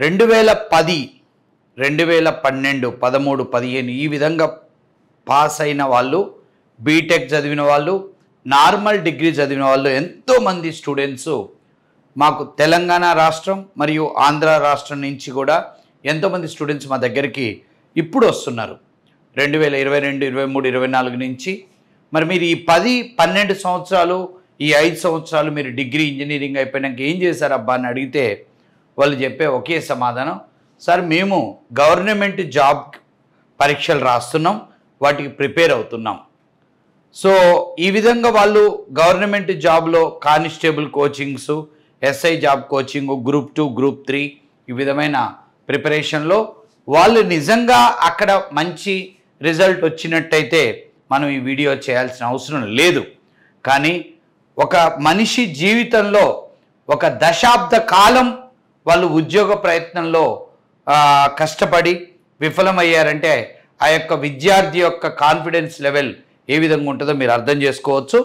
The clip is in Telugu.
2010, 2012, 13, 15 ఈ విధంగా పాస్ అయిన వాళ్ళు, బీటెక్ చదివిన వాళ్ళు, నార్మల్ డిగ్రీ చదివిన వాళ్ళు ఎంతోమంది స్టూడెంట్స్ మాకు తెలంగాణ రాష్ట్రం మరియు ఆంధ్ర రాష్ట్రం నుంచి కూడా ఎంతోమంది స్టూడెంట్స్ మా దగ్గరికి ఇప్పుడు వస్తున్నారు. 2022, 23, 24 నుంచి. మరి మీరు ఈ 10, 12 సంవత్సరాలు, ఈ 5 సంవత్సరాలు మీరు డిగ్రీ ఇంజనీరింగ్ అయిపోయినాక ఏం చేశారు అబ్బా అని అడిగితే వాళ్ళు చెప్పే ఒకే సమాధానం, సార్ మేము గవర్నమెంట్ జాబ్ పరీక్షలు రాస్తున్నాం, వాటికి ప్రిపేర్ అవుతున్నాం. సో ఈ విధంగా వాళ్ళు గవర్నమెంట్ జాబ్లో constable coachings, SI job coaching, group 2, group 3 ఈ విధమైన ప్రిపరేషన్లో వాళ్ళు నిజంగా అక్కడ మంచి రిజల్ట్ వచ్చినట్టయితే మనం ఈ వీడియో చేయాల్సిన అవసరం లేదు. కానీ ఒక మనిషి జీవితంలో ఒక దశాబ్ద కాలం వాళ్ళు ఉద్యోగ ప్రయత్నంలో కష్టపడి విఫలమయ్యారంటే ఆ యొక్క విద్యార్థి యొక్క కాన్ఫిడెన్స్ లెవెల్ ఏ విధంగా ఉంటుందో మీరు అర్థం చేసుకోవచ్చు.